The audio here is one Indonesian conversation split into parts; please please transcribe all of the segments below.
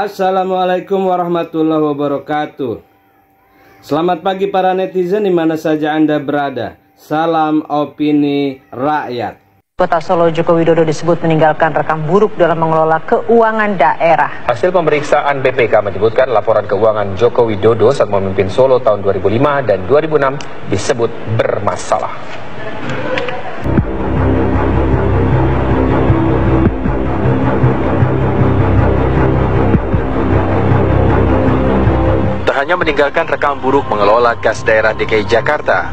Assalamualaikum warahmatullahi wabarakatuh. Selamat pagi para netizen di mana saja Anda berada. Salam opini rakyat. Kota Solo Joko Widodo disebut meninggalkan rekam buruk dalam mengelola keuangan daerah. Hasil pemeriksaan BPK menyebutkan laporan keuangan Joko Widodo saat memimpin Solo tahun 2005 dan 2006 disebut bermasalah. Hanya meninggalkan rekam buruk mengelola kas daerah DKI Jakarta.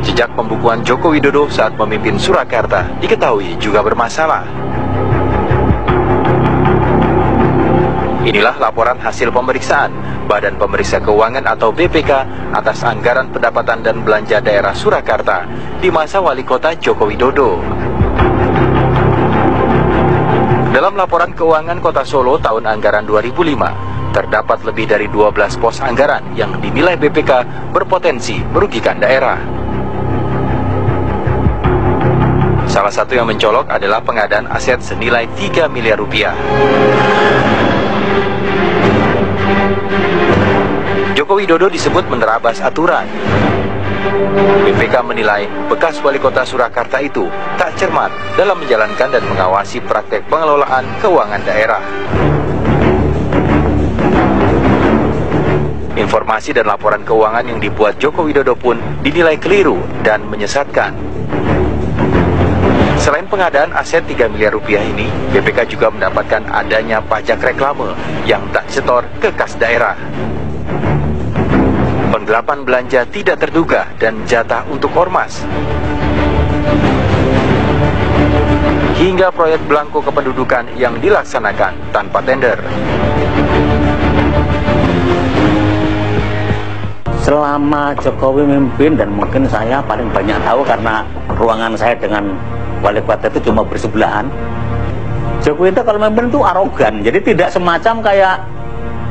Jejak pembukuan Joko Widodo saat memimpin Surakarta diketahui juga bermasalah. Inilah laporan hasil pemeriksaan Badan Pemeriksa Keuangan atau BPK atas anggaran pendapatan dan belanja daerah Surakarta di masa Wali Kota Joko Widodo. Dalam laporan keuangan Kota Solo tahun anggaran 2005, terdapat lebih dari 12 pos anggaran yang dinilai BPK berpotensi merugikan daerah. Salah satu yang mencolok adalah pengadaan aset senilai 3 miliar rupiah. Joko Widodo disebut menerabas aturan. BPK menilai bekas wali kota Surakarta itu tak cermat dalam menjalankan dan mengawasi praktek pengelolaan keuangan daerah. Informasi dan laporan keuangan yang dibuat Joko Widodo pun dinilai keliru dan menyesatkan. Selain pengadaan aset 3 miliar rupiah ini, BPK juga mendapatkan adanya pajak reklame yang tak setor ke kas daerah. Penggelapan belanja tidak terduga dan jatah untuk ormas. Hingga proyek belangko kependudukan yang dilaksanakan tanpa tender. Selama Jokowi memimpin, dan mungkin saya paling banyak tahu karena ruangan saya dengan wali kota itu cuma bersebelahan, Jokowi itu kalau memimpin itu arogan. Jadi tidak semacam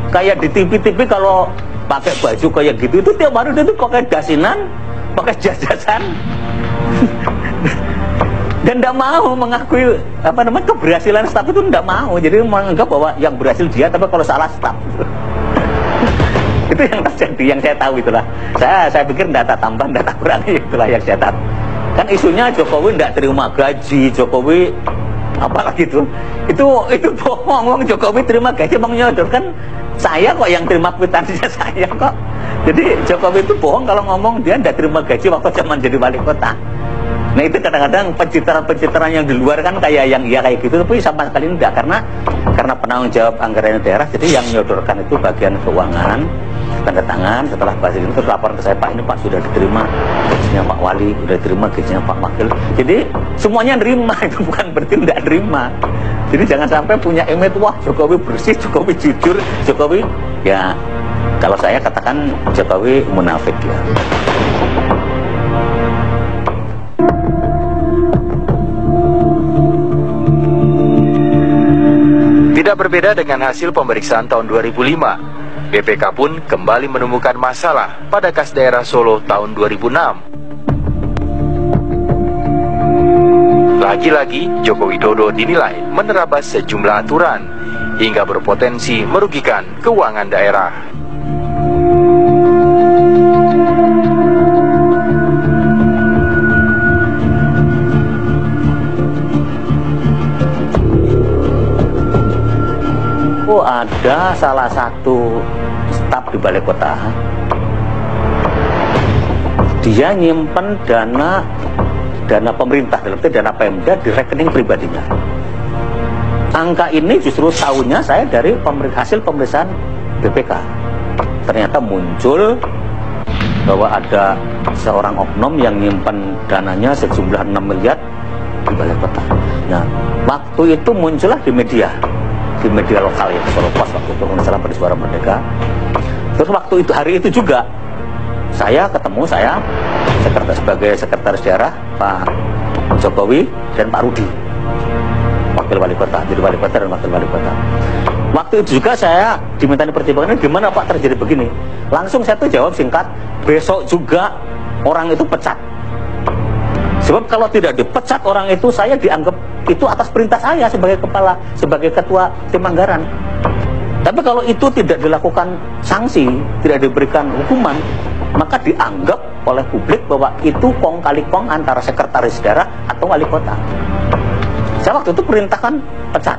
kayak di TV-TV kalau pakai baju kayak gitu, itu tiap hari itu pakai dasinan, pakai jajasan dan tidak mau mengakui keberhasilan staf itu, tidak mau. Jadi menganggap bahwa yang berhasil dia, tapi kalau salah staf. Itu yang terjadi, yang saya tahu itulah. Saya pikir data tambah, data kurang, itulah yang saya tahu. Kan isunya Jokowi tidak terima gaji, Jokowi apalagi itu bohong. Jokowi terima gaji, mau nyodorkan saya kok yang terima kwitansinya saya kok. Jadi Jokowi itu bohong kalau ngomong dia tidak terima gaji waktu zaman jadi wali kota. Nah itu kadang-kadang pencitraan yang di luar kan kayak yang ya kayak gitu, tapi sama sekali tidak, karena penanggung jawab anggaran daerah. Jadi yang menyodorkan itu bagian keuangan, tanda tangan, setelah bahas itu terus laporan ke saya, Pak ini Pak sudah diterima gajinya Pak Wali, sudah diterima gajinya Pak Wakil. Jadi semuanya nerima, itu bukan berarti tidak nerima. Jadi jangan sampai punya image wah Jokowi bersih, Jokowi jujur, Jokowi ya kalau saya katakan Jokowi munafik ya. Tidak berbeda dengan hasil pemeriksaan tahun 2005, BPK pun kembali menemukan masalah pada kas daerah Solo tahun 2006. Lagi-lagi, Joko Widodo dinilai menerabas sejumlah aturan hingga berpotensi merugikan keuangan daerah. Ada salah satu staf di balai kota, dia nyimpen dana pemerintah, dalam itu dana Pemda di rekening pribadinya. Angka ini justru tahunya saya dari hasil pemeriksaan BPK. Ternyata muncul bahwa ada seorang oknum yang nyimpen dananya sejumlah 6 miliar di balai kota. Nah, waktu itu muncullah di media lokal ya, Solo Pos waktu itu, kalau salah pada Suara Merdeka. Terus waktu itu, hari itu juga saya sebagai sekretaris daerah Pak Jokowi dan Pak Rudi, wakil wali kota, jadi wali kota dan wakil wali kota. Waktu itu juga saya diminta pertimbangannya, gimana Pak terjadi begini. Langsung saya tuh jawab singkat, besok juga orang itu pecat. Sebab kalau tidak dipecat orang itu, saya dianggap itu atas perintah saya sebagai ketua tim anggaran. Tapi kalau itu tidak dilakukan sanksi, tidak diberikan hukuman, maka dianggap oleh publik bahwa itu kong kali kong antara sekretaris daerah atau wali kota. Saya waktu itu perintahkan pecat.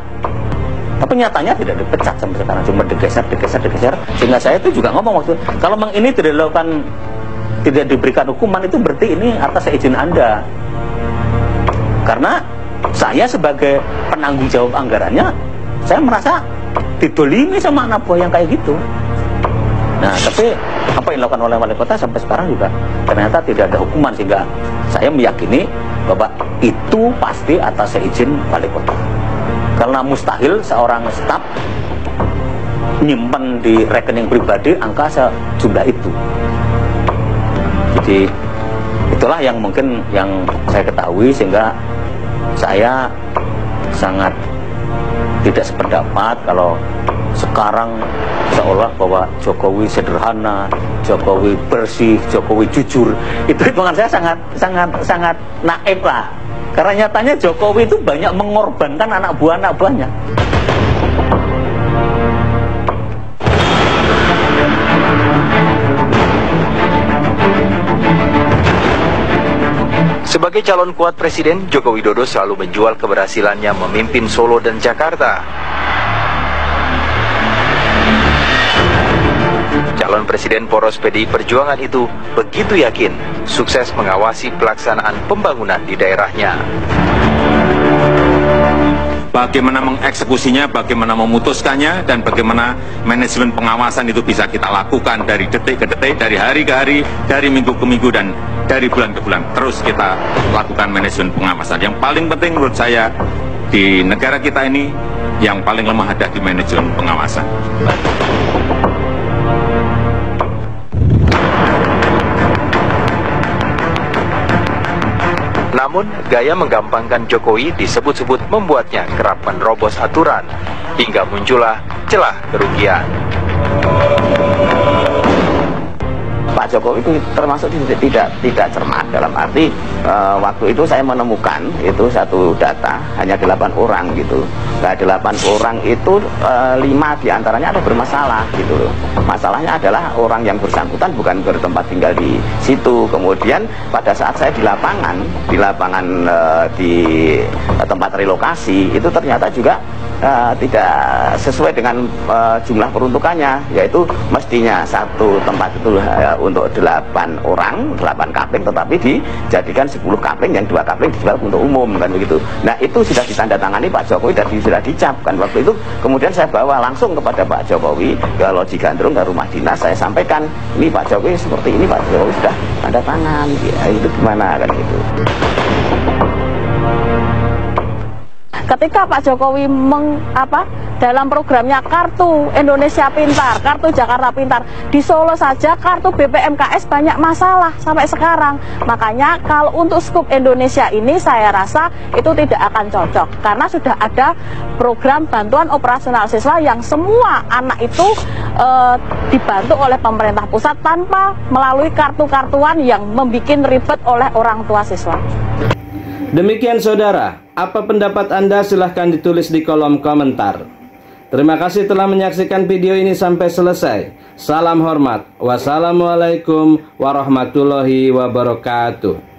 Tapi nyatanya tidak dipecat sampai sekarang, cuma digeser. Sehingga saya itu juga ngomong waktu itu, kalau memang ini tidak dilakukan, tidak diberikan hukuman, itu berarti ini atas izin Anda. Karena saya sebagai penanggung jawab anggarannya, saya merasa didolimi sama anak buah yang kayak gitu. Nah, tapi apa yang dilakukan oleh wali kota sampai sekarang juga ternyata tidak ada hukuman, sehingga saya meyakini bahwa itu pasti atas izin wali kota. Karena mustahil seorang staf nyimpen di rekening pribadi angka sejumlah itu. Jadi itulah yang mungkin yang saya ketahui, sehingga saya sangat tidak sependapat kalau sekarang seolah bahwa Jokowi sederhana, Jokowi bersih, Jokowi jujur. Itu hitungan saya sangat naif lah. Karena nyatanya Jokowi itu banyak mengorbankan anak buahnya. Sebagai calon kuat presiden, Joko Widodo selalu menjual keberhasilannya memimpin Solo dan Jakarta. Calon presiden poros PDI Perjuangan itu begitu yakin sukses mengawasi pelaksanaan pembangunan di daerahnya. Bagaimana mengeksekusinya, bagaimana memutuskannya, dan bagaimana manajemen pengawasan itu bisa kita lakukan dari detik ke detik, dari hari ke hari, dari minggu ke minggu, dan dari bulan ke bulan. Terus kita lakukan manajemen pengawasan. Yang paling penting menurut saya di negara kita ini, yang paling lemah ada di manajemen pengawasan. Namun, gaya menggampangkan Jokowi disebut-sebut membuatnya kerap menerobos aturan, hingga muncullah celah kerugian. Pak Jokowi itu termasuk tidak cermat, dalam arti waktu itu saya menemukan itu satu data hanya 8 orang gitu. Nah, 8 orang itu 5 diantaranya ada bermasalah gitu loh. Masalahnya adalah orang yang bersangkutan bukan bertempat tinggal di situ. Kemudian pada saat saya di lapangan di tempat relokasi itu ternyata juga tidak sesuai dengan jumlah peruntukannya, yaitu mestinya satu tempat itu untuk 8 orang, 8 kapling, tetapi dijadikan 10 kapling, yang 2 kapling dijual untuk umum, kan begitu. Nah, itu sudah ditandatangani Pak Jokowi dan sudah dicap kan waktu itu. Kemudian saya bawa langsung kepada Pak Jokowi ke Loji Gandrung, ke rumah dinas, saya sampaikan, ini Pak Jokowi seperti ini, Pak Jokowi sudah tanda tangan, ya, itu gimana kan gitu. Ketika Pak Jokowi dalam programnya Kartu Indonesia Pintar, Kartu Jakarta Pintar, di Solo saja kartu BPMKS banyak masalah sampai sekarang. Makanya kalau untuk skup Indonesia ini saya rasa itu tidak akan cocok, karena sudah ada program bantuan operasional siswa yang semua anak itu dibantu oleh pemerintah pusat tanpa melalui kartu-kartuan yang membuat ribet oleh orang tua siswa. Demikian saudara, apa pendapat Anda? Silahkan ditulis di kolom komentar. Terima kasih telah menyaksikan video ini sampai selesai. Salam hormat. Wassalamualaikum warahmatullahi wabarakatuh.